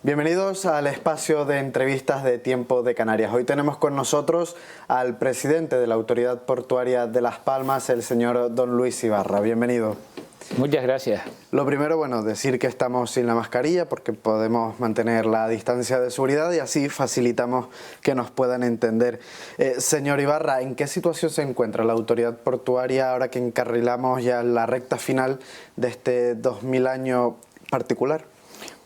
Bienvenidos al espacio de entrevistas de Tiempo de Canarias. Hoy tenemos con nosotros al presidente de la Autoridad Portuaria de Las Palmas, el señor don Luis Ibarra. Bienvenido. Muchas gracias. Lo primero, bueno, decir que estamos sin la mascarilla porque podemos mantener la distancia de seguridad y así facilitamos que nos puedan entender. Señor Ibarra, ¿en qué situación se encuentra la Autoridad Portuaria ahora que encarrilamos ya la recta final de este 2000 año particular?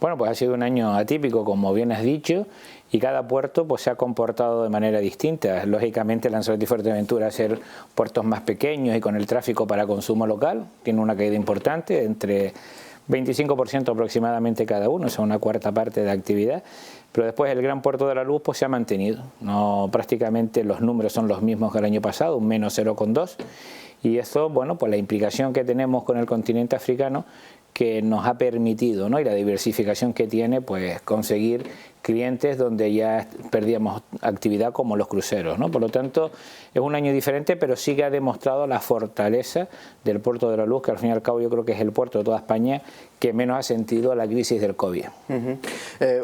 Bueno, pues ha sido un año atípico, como bien has dicho, y cada puerto pues se ha comportado de manera distinta. Lógicamente, Lanzarote y Fuerteventura, ser puertos más pequeños y con el tráfico para consumo local, tiene una caída importante, entre 25% aproximadamente cada uno, o sea, una cuarta parte de actividad. Pero después el Gran Puerto de la Luz pues se ha mantenido. No, prácticamente los números son los mismos que el año pasado, un menos 0,2. Y esto, bueno, pues la implicación que tenemos con el continente africano que nos ha permitido, ¿no? Y la diversificación que tiene, pues conseguir clientes donde ya perdíamos actividad, como los cruceros, ¿no? Por lo tanto, es un año diferente, pero sí que ha demostrado la fortaleza del Puerto de la Luz, que al fin y al cabo yo creo que es el puerto de toda España que menos ha sentido la crisis del COVID.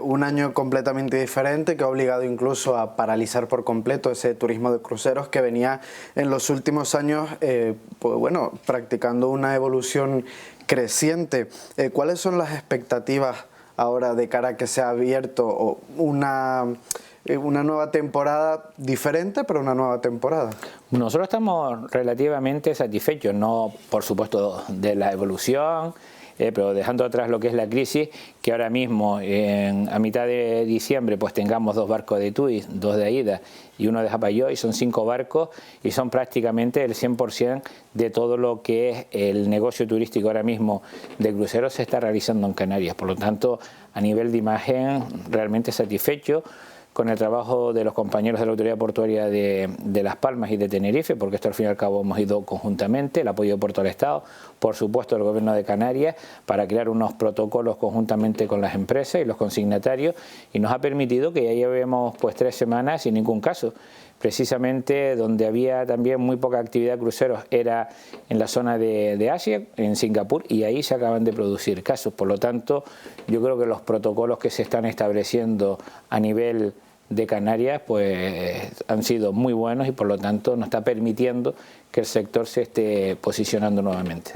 Un año completamente diferente que ha obligado incluso a paralizar por completo ese turismo de cruceros que venía en los últimos años, pues bueno, practicando una evolución creciente. ¿Cuáles son las expectativas ahora de cara a que se ha abierto una nueva temporada diferente, pero una nueva temporada? Nosotros estamos relativamente satisfechos, no por supuesto de la evolución, pero dejando atrás lo que es la crisis, que ahora mismo a mitad de diciembre pues tengamos 2 barcos de TUI, 2 de AIDA y 1 de Hapag-Lloyd, son 5 barcos y son prácticamente el 100% de todo lo que es el negocio turístico ahora mismo de cruceros se está realizando en Canarias. Por lo tanto, a nivel de imagen, realmente satisfecho con el trabajo de los compañeros de la Autoridad Portuaria de Las Palmas y de Tenerife, porque esto al fin y al cabo hemos ido conjuntamente, el apoyo de Puerto del Estado, por supuesto el Gobierno de Canarias, para crear unos protocolos conjuntamente con las empresas y los consignatarios, y nos ha permitido que ya llevemos pues 3 semanas sin ningún caso. Precisamente donde había también muy poca actividad de cruceros era en la zona de Asia, en Singapur, y ahí se acaban de producir casos. Por lo tanto, yo creo que los protocolos que se están estableciendo a nivel de Canarias pues han sido muy buenos y por lo tanto nos está permitiendo que el sector se esté posicionando nuevamente.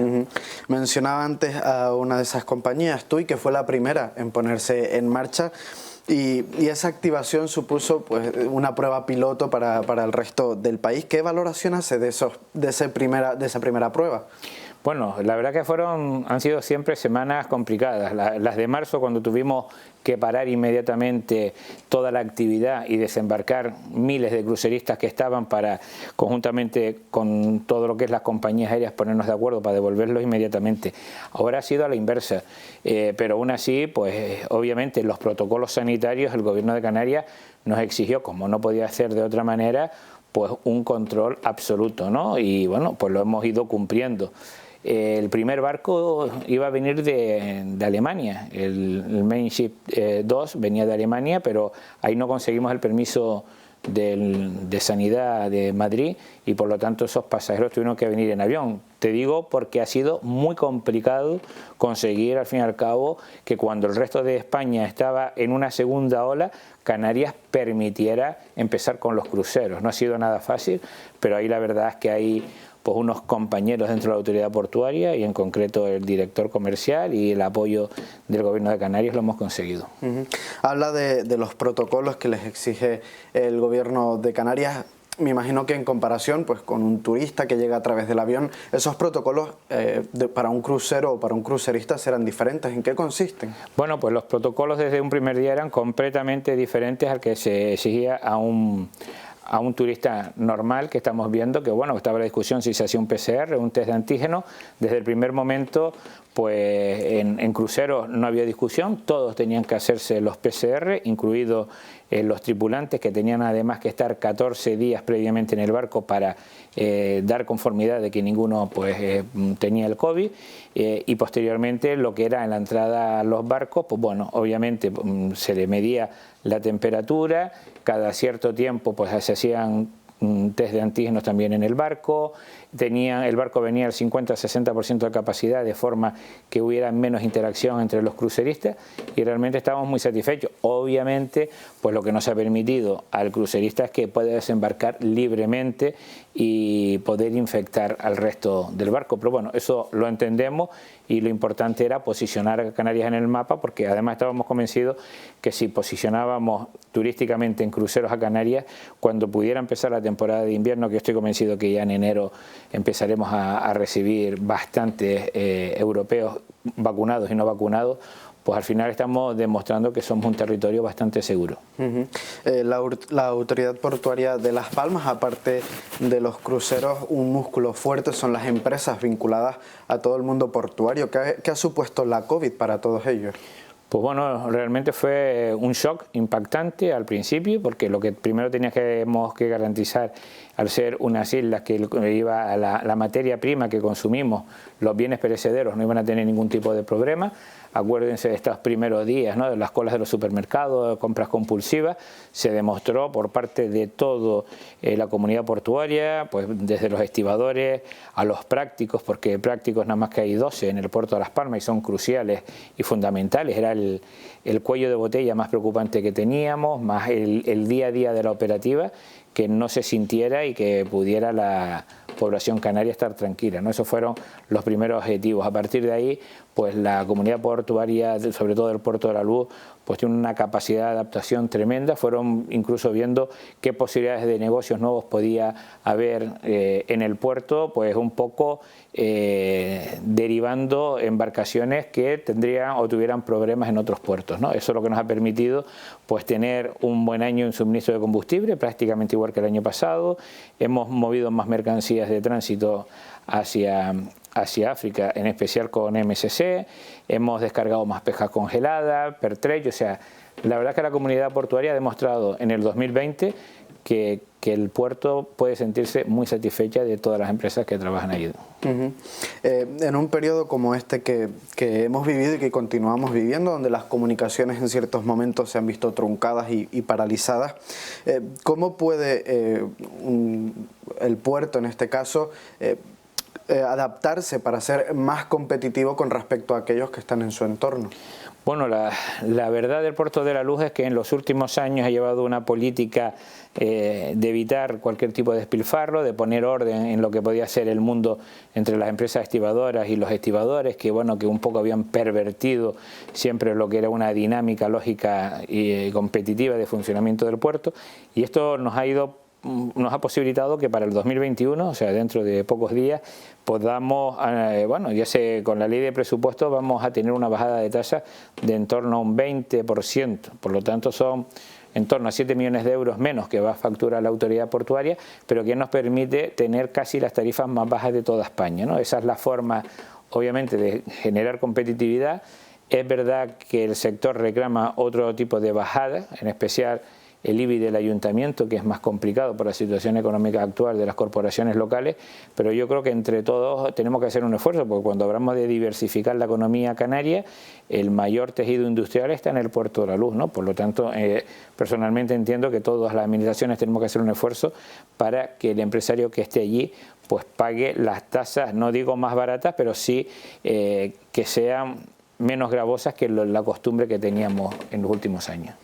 Mencionaba antes a una de esas compañías, TUI, que fue la primera en ponerse en marcha. Y esa activación supuso pues una prueba piloto para el resto del país. ¿Qué valoración hace de esa primera prueba? Bueno, la verdad que han sido siempre semanas complicadas. Las de marzo, cuando tuvimos que parar inmediatamente toda la actividad y desembarcar miles de cruceristas que estaban para, conjuntamente con todo lo que es las compañías aéreas, ponernos de acuerdo para devolverlos inmediatamente. Ahora ha sido a la inversa, pero aún así, pues obviamente los protocolos sanitarios, el Gobierno de Canarias nos exigió, como no podía hacer de otra manera, pues un control absoluto, ¿no? Y bueno, pues lo hemos ido cumpliendo. El primer barco iba a venir de Alemania, el Main Ship 2 venía de Alemania, pero ahí no conseguimos el permiso de sanidad de Madrid y por lo tanto esos pasajeros tuvieron que venir en avión. Te digo porque ha sido muy complicado conseguir al fin y al cabo que cuando el resto de España estaba en una segunda ola, Canarias permitiera empezar con los cruceros. No ha sido nada fácil, pero ahí la verdad es que hay pues unos compañeros dentro de la Autoridad Portuaria y en concreto el director comercial y el apoyo del Gobierno de Canarias lo hemos conseguido. Habla de los protocolos que les exige el Gobierno de Canarias. Me imagino que en comparación pues con un turista que llega a través del avión, esos protocolos para un crucero o para un crucerista serán diferentes. ¿En qué consisten? Bueno, pues los protocolos desde un primer día eran completamente diferentes al que se exigía a un turista normal, que estamos viendo que bueno, estaba la discusión si se hacía un PCR, un test de antígeno. Desde el primer momento pues en cruceros no había discusión, todos tenían que hacerse los PCR, incluidos los tripulantes, que tenían además que estar 14 días previamente en el barco para dar conformidad de que ninguno pues tenía el COVID, y posteriormente lo que era en la entrada a los barcos, pues bueno, obviamente se le medía la temperatura, cada cierto tiempo pues se hacían test de antígenos también en el barco, el barco venía al 50-60% de capacidad, de forma que hubiera menos interacción entre los cruceristas, y realmente estábamos muy satisfechos. Obviamente, pues lo que nos ha permitido al crucerista es que puede desembarcar libremente y poder infectar al resto del barco, pero bueno, eso lo entendemos, y lo importante era posicionar a Canarias en el mapa, porque además estábamos convencidos que si posicionábamos turísticamente en cruceros a Canarias, cuando pudiera empezar la temporada de invierno, que yo estoy convencido que ya en enero empezaremos a recibir bastantes europeos vacunados y no vacunados, pues al final estamos demostrando que somos un territorio bastante seguro. La autoridad portuaria de Las Palmas, aparte de los cruceros, un músculo fuerte son las empresas vinculadas a todo el mundo portuario. ¿Qué ha supuesto la COVID para todos ellos? Pues bueno, realmente fue un shock impactante al principio, porque lo que primero teníamos que garantizar, al ser unas islas que iba la materia prima que consumimos, los bienes perecederos, no iban a tener ningún tipo de problema. Acuérdense de estos primeros días, ¿no?, de las colas de los supermercados, compras compulsivas. Se demostró por parte de toda la comunidad portuaria, pues desde los estibadores a los prácticos, porque prácticos nada más que hay 12 en el puerto de Las Palmas y son cruciales y fundamentales. Era el cuello de botella más preocupante que teníamos, más el día a día de la operativa, que no se sintiera y que pudiera la población canaria estar tranquila, ¿no? Esos fueron los primeros objetivos. A partir de ahí, pues la comunidad portuaria, sobre todo del Puerto de la Luz, pues tiene una capacidad de adaptación tremenda. Fueron incluso viendo qué posibilidades de negocios nuevos podía haber en el puerto, pues un poco derivando embarcaciones que tendrían o tuvieran problemas en otros puertos, ¿no? Eso es lo que nos ha permitido pues tener un buen año en suministro de combustible, prácticamente igual que el año pasado. Hemos movido más mercancías de tránsito hacia África, en especial con MSC, hemos descargado más pesca congelada, pertrech, o sea, la verdad es que la comunidad portuaria ha demostrado en el 2020 que el puerto puede sentirse muy satisfecha de todas las empresas que trabajan allí. En un periodo como este que hemos vivido y que continuamos viviendo, donde las comunicaciones en ciertos momentos se han visto truncadas y paralizadas, ¿cómo puede el puerto, en este caso, adaptarse para ser más competitivo con respecto a aquellos que están en su entorno? Bueno, la verdad del Puerto de la Luz es que en los últimos años ha llevado una política de evitar cualquier tipo de despilfarro, de poner orden en lo que podía ser el mundo entre las empresas estibadoras y los estibadores, que bueno, que un poco habían pervertido siempre lo que era una dinámica lógica y competitiva de funcionamiento del puerto, y esto nos ha posibilitado que para el 2021, o sea, dentro de pocos días, podamos, bueno, con la ley de presupuesto vamos a tener una bajada de tasa de en torno a un 20%, por lo tanto son en torno a 7 millones de euros menos que va a facturar la autoridad portuaria, pero que nos permite tener casi las tarifas más bajas de toda España, ¿no? Esa es la forma, obviamente, de generar competitividad. Es verdad que el sector reclama otro tipo de bajada, en especial el IBI del ayuntamiento, que es más complicado por la situación económica actual de las corporaciones locales, pero yo creo que entre todos tenemos que hacer un esfuerzo, porque cuando hablamos de diversificar la economía canaria, el mayor tejido industrial está en el Puerto de la Luz, ¿no? Por lo tanto, personalmente entiendo que todas las administraciones tenemos que hacer un esfuerzo para que el empresario que esté allí pues pague las tasas, no digo más baratas, pero sí que sean menos gravosas que la costumbre que teníamos en los últimos años.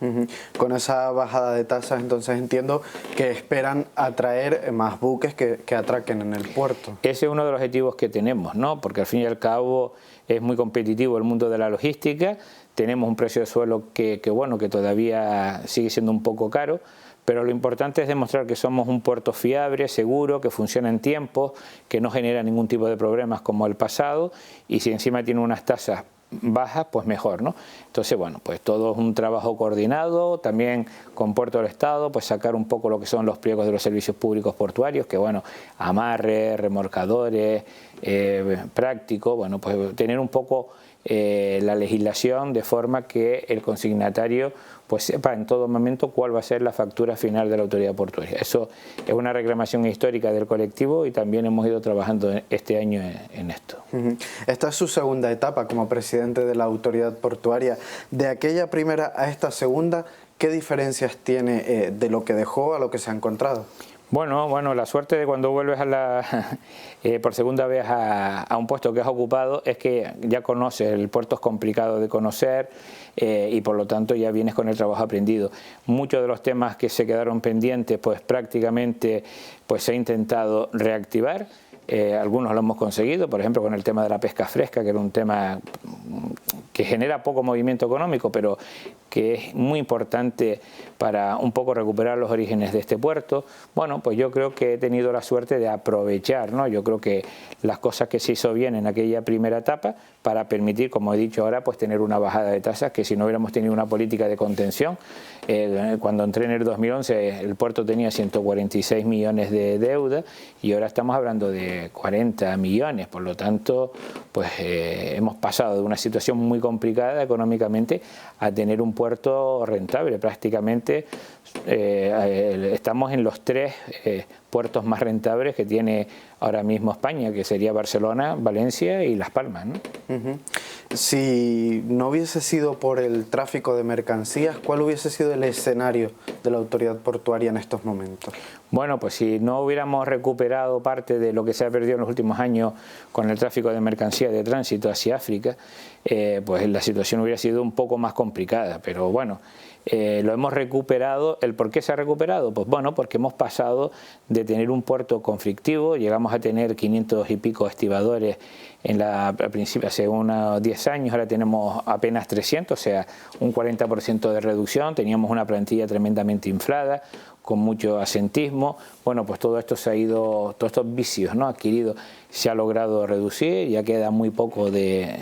Con esa bajada de tasas, entonces entiendo que esperan atraer más buques que atraquen en el puerto. Ese es uno de los objetivos que tenemos, ¿no? Porque al fin y al cabo es muy competitivo el mundo de la logística, tenemos un precio de suelo que todavía sigue siendo un poco caro, pero lo importante es demostrar que somos un puerto fiable, seguro, que funciona en tiempo, que no genera ningún tipo de problemas como el pasado, y si encima tiene unas tasas bajas, pues mejor, ¿no? Entonces, bueno, pues todo es un trabajo coordinado, también con Puerto del Estado, pues sacar un poco lo que son los pliegos de los servicios públicos portuarios, que bueno, amarres, remolcadores, práctico, bueno, pues tener un poco la legislación de forma que el consignatario pues sepa en todo momento cuál va a ser la factura final de la autoridad portuaria. Eso es una reclamación histórica del colectivo y también hemos ido trabajando este año en esto. Esta es su segunda etapa como presidente de la autoridad portuaria. De aquella primera a esta segunda, ¿qué diferencias tiene de lo que dejó a lo que se ha encontrado? Bueno, la suerte de cuando vuelves por segunda vez a un puesto que has ocupado es que ya conoces, el puerto es complicado de conocer y por lo tanto ya vienes con el trabajo aprendido. Muchos de los temas que se quedaron pendientes pues prácticamente pues se ha intentado reactivar. Algunos lo hemos conseguido, por ejemplo con el tema de la pesca fresca, que era un tema que genera poco movimiento económico, pero que es muy importante para un poco recuperar los orígenes de este puerto. Bueno, pues yo creo que he tenido la suerte de aprovechar, ¿no? Yo creo que las cosas que se hizo bien en aquella primera etapa para permitir, como he dicho ahora, pues tener una bajada de tasas, que si no hubiéramos tenido una política de contención, cuando entré en el 2011 el puerto tenía 146 millones de deuda y ahora estamos hablando de 40 millones, por lo tanto pues hemos pasado de una situación muy complicada económicamente a tener un puerto rentable. Prácticamente estamos en los tres puertos más rentables que tiene ahora mismo España, que sería Barcelona, Valencia y Las Palmas, ¿no? Si no hubiese sido por el tráfico de mercancías, ¿cuál hubiese sido el escenario de la autoridad portuaria en estos momentos? Bueno, pues si no hubiéramos recuperado parte de lo que se ha perdido en los últimos años con el tráfico de mercancías de tránsito hacia África, pues la situación hubiera sido un poco más complicada, pero bueno, lo hemos recuperado. ¿El por qué se ha recuperado? Pues bueno, porque hemos pasado de tener un puerto conflictivo, llegamos a tener 500 y pico estibadores al principio, hace unos 10 años, ahora tenemos apenas 300, o sea, un 40% de reducción, teníamos una plantilla tremendamente inflada, con mucho asentismo. Bueno, pues todo esto se ha ido, todos estos vicios, ¿no?, adquiridos, se ha logrado reducir, ya queda muy poco de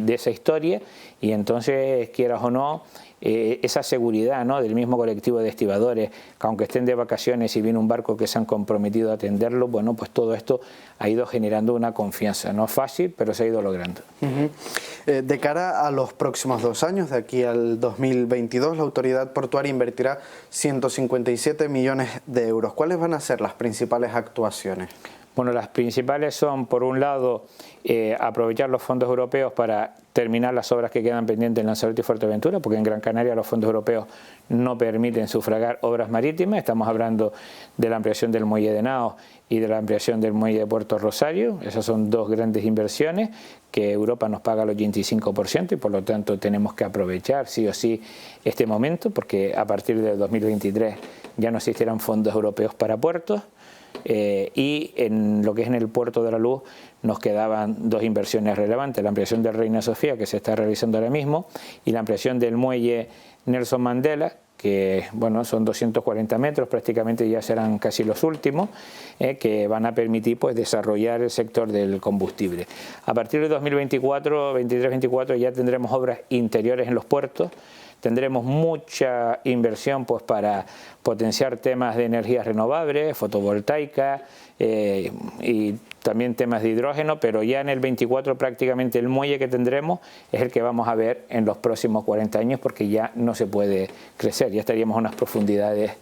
esa historia y entonces, quieras o no, esa seguridad, ¿no?, del mismo colectivo de estibadores, que aunque estén de vacaciones y viene un barco que se han comprometido a atenderlo, bueno, pues todo esto ha ido generando una confianza. No es fácil, pero se ha ido logrando. De cara a los próximos 2 años, de aquí al 2022, la autoridad portuaria invertirá 157 millones de euros. ¿Cuáles van a ser las principales actuaciones? Bueno, las principales son, por un lado, aprovechar los fondos europeos para terminar las obras que quedan pendientes en Lanzarote y Fuerteventura, porque en Gran Canaria los fondos europeos no permiten sufragar obras marítimas. Estamos hablando de la ampliación del muelle de Nao y de la ampliación del muelle de Puerto Rosario. Esas son dos grandes inversiones que Europa nos paga el 85% y por lo tanto tenemos que aprovechar sí o sí este momento, porque a partir del 2023 ya no existirán fondos europeos para puertos. Y en lo que es en el Puerto de la Luz nos quedaban dos inversiones relevantes: la ampliación del Reina Sofía, que se está realizando ahora mismo, y la ampliación del muelle Nelson Mandela, que bueno, son 240 metros, prácticamente ya serán casi los últimos, que van a permitir pues desarrollar el sector del combustible. A partir de 2024, 23-24 ya tendremos obras interiores en los puertos. Tendremos mucha inversión pues para potenciar temas de energías renovables, fotovoltaica y también temas de hidrógeno, pero ya en el 24 prácticamente el muelle que tendremos es el que vamos a ver en los próximos 40 años, porque ya no se puede crecer, ya estaríamos a unas profundidades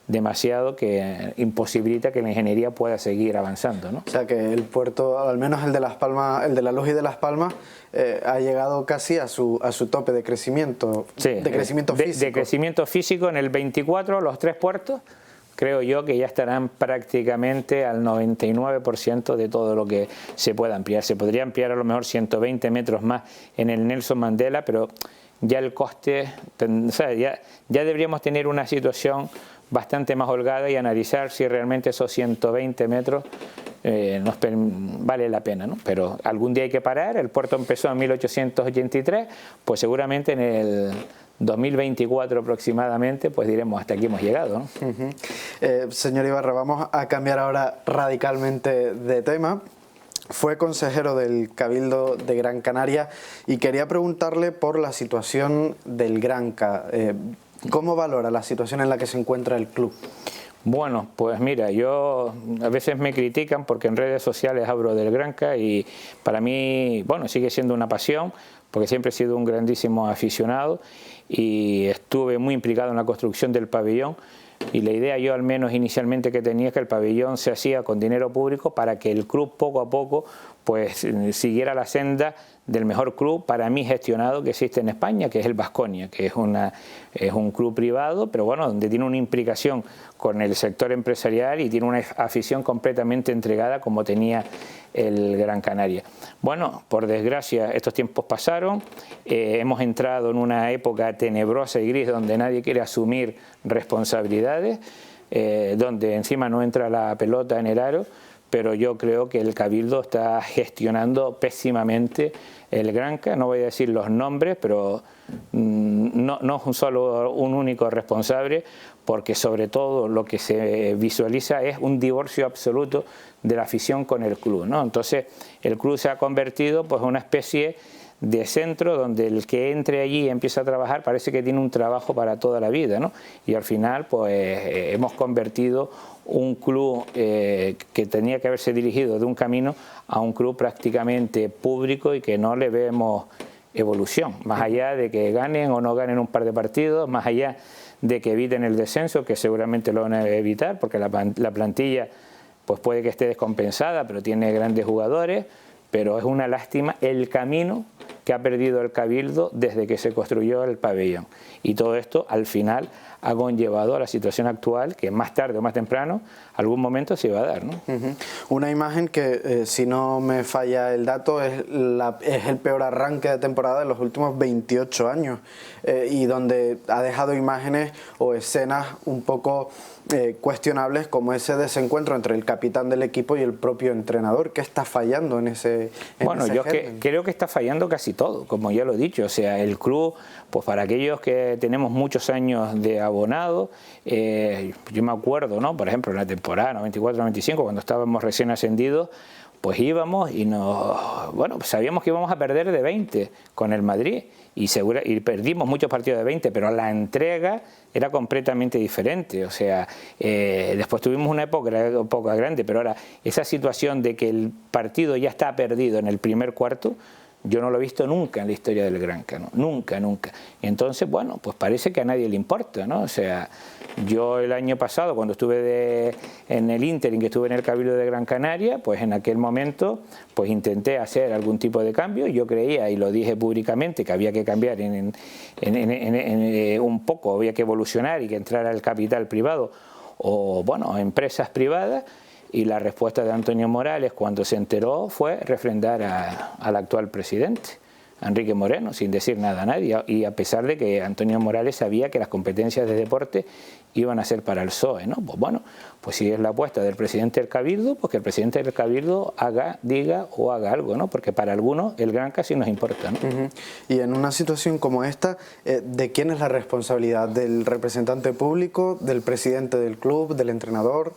demasiado que imposibilita que la ingeniería pueda seguir avanzando, ¿no? O sea que el puerto, al menos el de Las Palmas, el de La Luz y de Las Palmas, ha llegado casi a su tope de crecimiento, sí, de crecimiento físico. De crecimiento físico en el 24, los tres puertos, creo yo que ya estarán prácticamente al 99% de todo lo que se pueda ampliar. Se podría ampliar a lo mejor 120 metros más en el Nelson Mandela, pero ya el coste, o sea, ya deberíamos tener una situación bastante más holgada y analizar si realmente esos 120 metros vale la pena, ¿no? Pero algún día hay que parar. El puerto empezó en 1883, pues seguramente en el 2024 aproximadamente, pues diremos hasta aquí hemos llegado, ¿no? Señor Ibarra, vamos a cambiar ahora radicalmente de tema. Fue consejero del Cabildo de Gran Canaria y quería preguntarle por la situación del Granca. ¿Cómo valora la situación en la que se encuentra el club? Bueno, pues mira, a veces me critican porque en redes sociales hablo del Granca y para mí, bueno, sigue siendo una pasión, porque siempre he sido un grandísimo aficionado y estuve muy implicado en la construcción del pabellón. Y la idea yo al menos inicialmente que tenía es que el pabellón se hacía con dinero público para que el club poco a poco pues siguiera la senda del mejor club para mí gestionado que existe en España, que es el Baskonia, que es un club privado, pero bueno, donde tiene una implicación con el sector empresarial y tiene una afición completamente entregada como tenía el Gran Canaria. Bueno, por desgracia estos tiempos pasaron, hemos entrado en una época tenebrosa y gris donde nadie quiere asumir responsabilidades, donde encima no entra la pelota en el aro, pero yo creo que el Cabildo está gestionando pésimamente el Granca. No voy a decir los nombres, pero no es solo un único responsable, porque sobre todo lo que se visualiza es un divorcio absoluto de la afición con el club, ¿no? Entonces el club se ha convertido pues en una especie de centro donde el que entre allí y empieza a trabajar parece que tiene un trabajo para toda la vida, ¿no? Y al final pues hemos convertido un club que tenía que haberse dirigido de un camino a un club prácticamente público y que no le vemos evolución, más allá de que ganen o no ganen un par de partidos, más allá de que eviten el descenso, que seguramente lo van a evitar porque la plantilla pues puede que esté descompensada, pero tiene grandes jugadores, pero es una lástima el camino que ha perdido el Cabildo desde que se construyó el pabellón. Y todo esto al final ha conllevado a la situación actual, que más tarde o más temprano, algún momento se iba a dar, ¿no? Una imagen que, si no me falla el dato, es el peor arranque de temporada de los últimos 28 años, y donde ha dejado imágenes o escenas un poco cuestionables, como ese desencuentro entre el capitán del equipo y el propio entrenador. ¿Qué está fallando en ese Bueno, yo creo que está fallando casi todo, como ya lo he dicho. O sea, el club, pues para aquellos que tenemos muchos años de abonado, yo me acuerdo, ¿no? Por ejemplo, en la temporada 94-95, cuando estábamos recién ascendidos, pues íbamos y bueno, pues sabíamos que íbamos a perder de 20 con el Madrid y perdimos muchos partidos de 20, pero la entrega era completamente diferente. O sea, después tuvimos una época grande, pero ahora esa situación de que el partido ya está perdido en el primer cuarto, yo no lo he visto nunca en la historia del Granca, ¿no? Nunca, nunca. Entonces, bueno, pues parece que a nadie le importa, ¿no? O sea, yo el año pasado, cuando estuve en el ínterin, que estuve en el Cabildo de Gran Canaria, pues en aquel momento pues intenté hacer algún tipo de cambio. Yo creía, y lo dije públicamente, que había que cambiar un poco, había que evolucionar y que entrara el capital privado o, bueno, empresas privadas. Y la respuesta de Antonio Morales cuando se enteró fue refrendar al actual presidente, Enrique Moreno, sin decir nada a nadie, y a pesar de que Antonio Morales sabía que las competencias de deporte iban a ser para el PSOE, ¿no? Pues bueno, pues si es la apuesta del presidente del Cabildo, pues que el presidente del Cabildo diga o haga algo, ¿no? Porque para algunos el Granca sí nos importa, ¿no? Y en una situación como esta, ¿de quién es la responsabilidad? ¿Del representante público, del presidente del club, del entrenador?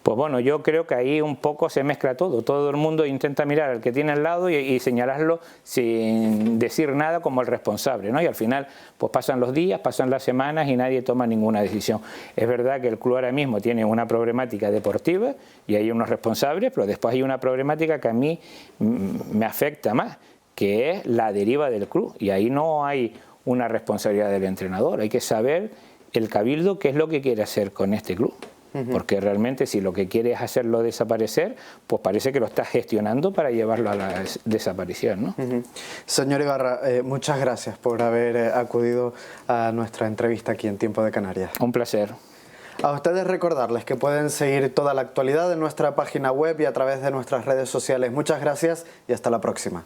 Pues bueno, yo creo que ahí un poco se mezcla todo. Todo el mundo intenta mirar al que tiene al lado y señalarlo sin decir nada como el responsable, ¿no? Y al final pues pasan los días, pasan las semanas y nadie toma ninguna decisión. Es verdad que el club ahora mismo tiene una problemática deportiva y hay unos responsables, pero después hay una problemática que a mí me afecta más, que es la deriva del club. Y ahí no hay una responsabilidad del entrenador. Hay que saber el Cabildo qué es lo que quiere hacer con este club. Porque realmente si lo que quiere es hacerlo desaparecer, pues parece que lo está gestionando para llevarlo a la desaparición, ¿no? Señor Ibarra, muchas gracias por haber acudido a nuestra entrevista aquí en Tiempo de Canarias. Un placer. A ustedes recordarles que pueden seguir toda la actualidad en nuestra página web y a través de nuestras redes sociales. Muchas gracias y hasta la próxima.